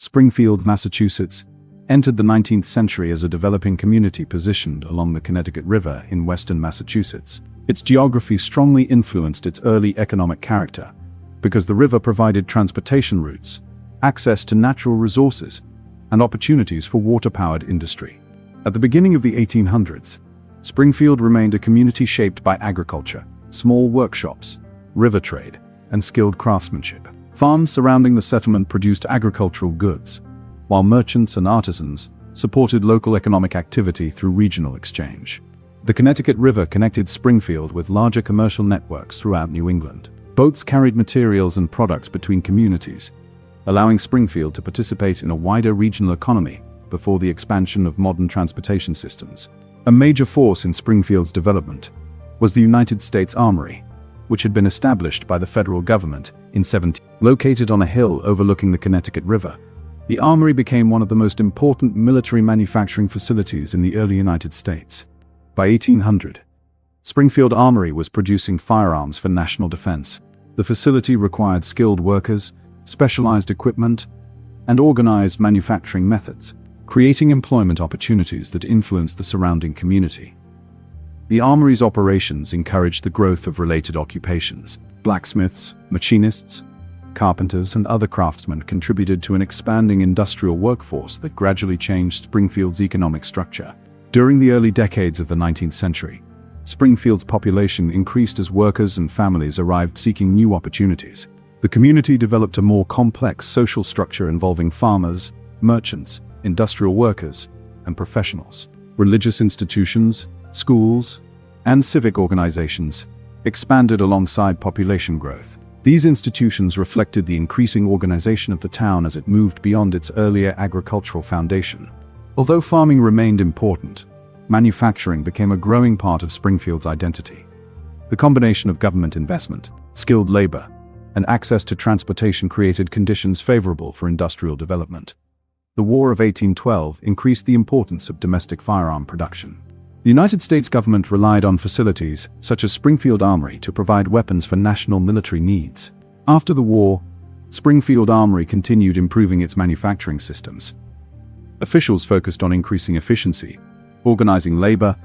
Springfield, Massachusetts, entered the 19th century as a developing community positioned along the Connecticut River in western Massachusetts. Its geography strongly influenced its early economic character, because the river provided transportation routes, access to natural resources, and opportunities for water-powered industry. At the beginning of the 1800s, Springfield remained a community shaped by agriculture, small workshops, river trade, and skilled craftsmanship. Farms surrounding the settlement produced agricultural goods, while merchants and artisans supported local economic activity through regional exchange. The Connecticut River connected Springfield with larger commercial networks throughout New England. Boats carried materials and products between communities, allowing Springfield to participate in a wider regional economy before the expansion of modern transportation systems. A major force in Springfield's development was the United States Armory, which had been established by the federal government in 17. Located on a hill overlooking the Connecticut River, the Armory became one of the most important military manufacturing facilities in the early United States. By 1800, Springfield Armory was producing firearms for national defense. The facility required skilled workers, specialized equipment, and organized manufacturing methods, creating employment opportunities that influenced the surrounding community. The Armory's operations encouraged the growth of related occupations. Blacksmiths, machinists, carpenters, and other craftsmen contributed to an expanding industrial workforce that gradually changed Springfield's economic structure. During the early decades of the 19th century, Springfield's population increased as workers and families arrived seeking new opportunities. The community developed a more complex social structure involving farmers, merchants, industrial workers, and professionals. Religious institutions, schools, and civic organizations expanded alongside population growth. These institutions reflected the increasing organization of the town as it moved beyond its earlier agricultural foundation. Although farming remained important, manufacturing became a growing part of Springfield's identity. The combination of government investment, skilled labor, and access to transportation created conditions favorable for industrial development. The War of 1812 increased the importance of domestic firearm production. The United States government relied on facilities such as Springfield Armory to provide weapons for national military needs. After the war, Springfield Armory continued improving its manufacturing systems. Officials focused on increasing efficiency, organizing labor,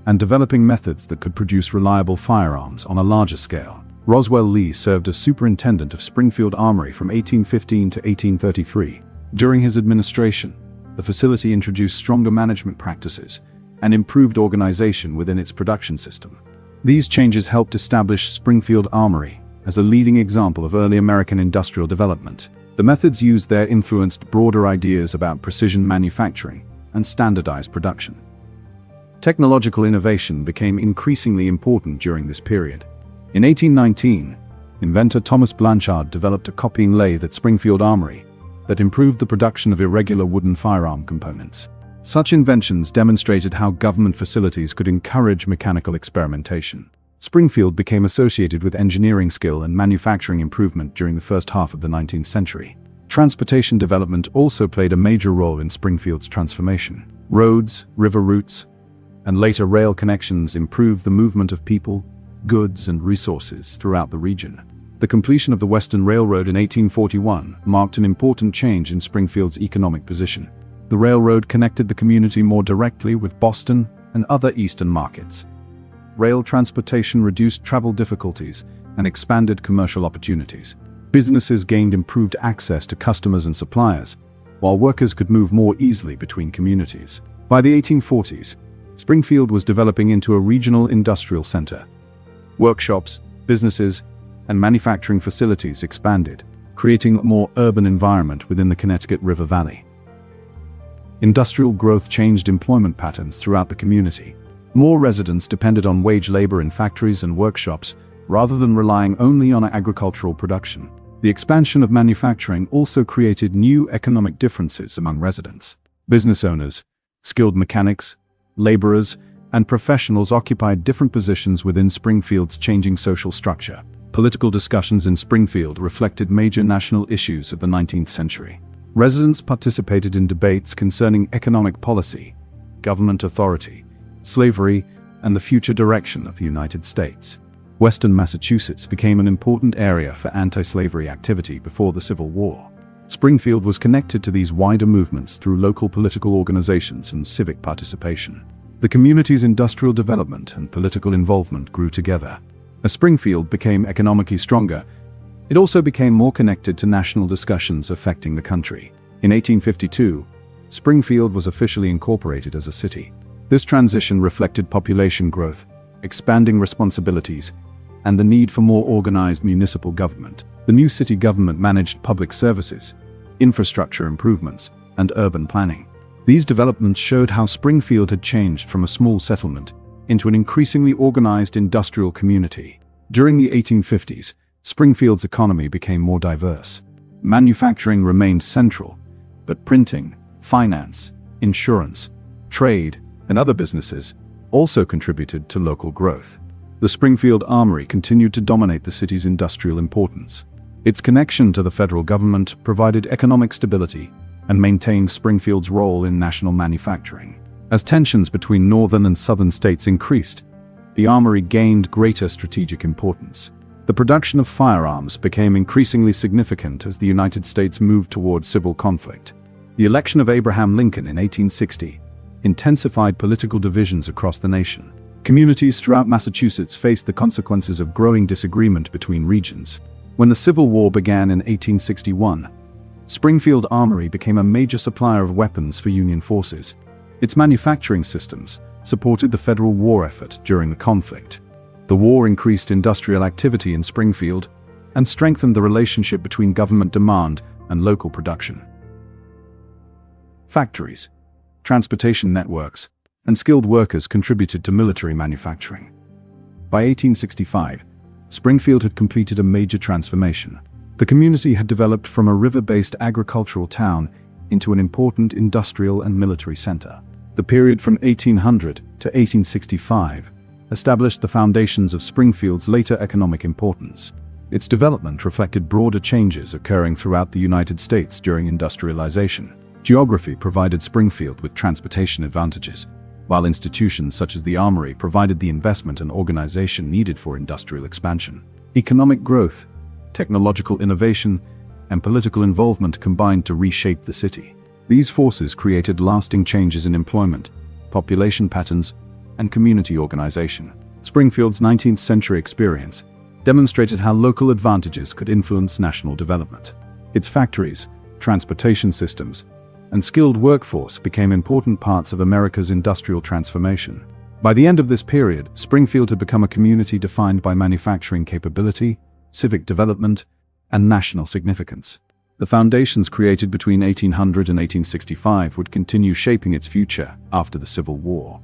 and developing methods that could produce reliable firearms on a larger scale. Roswell Lee served as superintendent of Springfield Armory from 1815 to 1833. During his administration, the facility introduced stronger management practices and improved organization within its production system. These changes helped establish Springfield Armory as a leading example of early American industrial development. The methods used there influenced broader ideas about precision manufacturing and standardized production. Technological innovation became increasingly important during this period. In 1819, inventor Thomas Blanchard developed a copying lathe at Springfield Armory that improved the production of irregular wooden firearm components. Such inventions demonstrated how government facilities could encourage mechanical experimentation. Springfield became associated with engineering skill and manufacturing improvement during the first half of the 19th century. Transportation development also played a major role in Springfield's transformation. Roads, river routes, and later rail connections improved the movement of people, goods, and resources throughout the region. The completion of the Western Railroad in 1841 marked an important change in Springfield's economic position. The railroad connected the community more directly with Boston and other eastern markets. Rail transportation reduced travel difficulties and expanded commercial opportunities. Businesses gained improved access to customers and suppliers, while workers could move more easily between communities. By the 1840s, Springfield was developing into a regional industrial center. Workshops, businesses, and manufacturing facilities expanded, creating a more urban environment within the Connecticut River Valley. Industrial growth changed employment patterns throughout the community. More residents depended on wage labor in factories and workshops rather than relying only on agricultural production. The expansion of manufacturing also created new economic differences among residents. Business owners, skilled mechanics, laborers, and professionals occupied different positions within Springfield's changing social structure. Political discussions in Springfield reflected major national issues of the 19th century. Residents participated in debates concerning economic policy, government authority, slavery, and the future direction of the United States. Western Massachusetts became an important area for anti-slavery activity before the Civil War. Springfield was connected to these wider movements through local political organizations and civic participation. The community's industrial development and political involvement grew together. As Springfield became economically stronger, it also became more connected to national discussions affecting the country. In 1852, Springfield was officially incorporated as a city. This transition reflected population growth, expanding responsibilities, and the need for more organized municipal government. The new city government managed public services, infrastructure improvements, and urban planning. These developments showed how Springfield had changed from a small settlement into an increasingly organized industrial community. During the 1850s, Springfield's economy became more diverse. Manufacturing remained central, but printing, finance, insurance, trade, and other businesses also contributed to local growth. The Springfield Armory continued to dominate the city's industrial importance. Its connection to the federal government provided economic stability and maintained Springfield's role in national manufacturing. As tensions between northern and southern states increased, the armory gained greater strategic importance. The production of firearms became increasingly significant as the United States moved toward civil conflict. The election of Abraham Lincoln in 1860 intensified political divisions across the nation. Communities throughout Massachusetts faced the consequences of growing disagreement between regions. When the Civil War began in 1861, Springfield Armory became a major supplier of weapons for Union forces. Its manufacturing systems supported the federal war effort during the conflict. The war increased industrial activity in Springfield and strengthened the relationship between government demand and local production. Factories, transportation networks, and skilled workers contributed to military manufacturing. By 1865, Springfield had completed a major transformation. The community had developed from a river-based agricultural town into an important industrial and military center. The period from 1800 to 1865 established the foundations of Springfield's later economic importance. Its development reflected broader changes occurring throughout the United States during industrialization. Geography provided Springfield with transportation advantages, while institutions such as the Armory provided the investment and organization needed for industrial expansion. Economic growth, technological innovation, and political involvement combined to reshape the city. These forces created lasting changes in employment, population patterns, and community organization. Springfield's 19th century experience demonstrated how local advantages could influence national development. Its factories, transportation systems, and skilled workforce became important parts of America's industrial transformation. By the end of this period, Springfield had become a community defined by manufacturing capability, civic development, and national significance. The foundations created between 1800 and 1865 would continue shaping its future after the Civil War.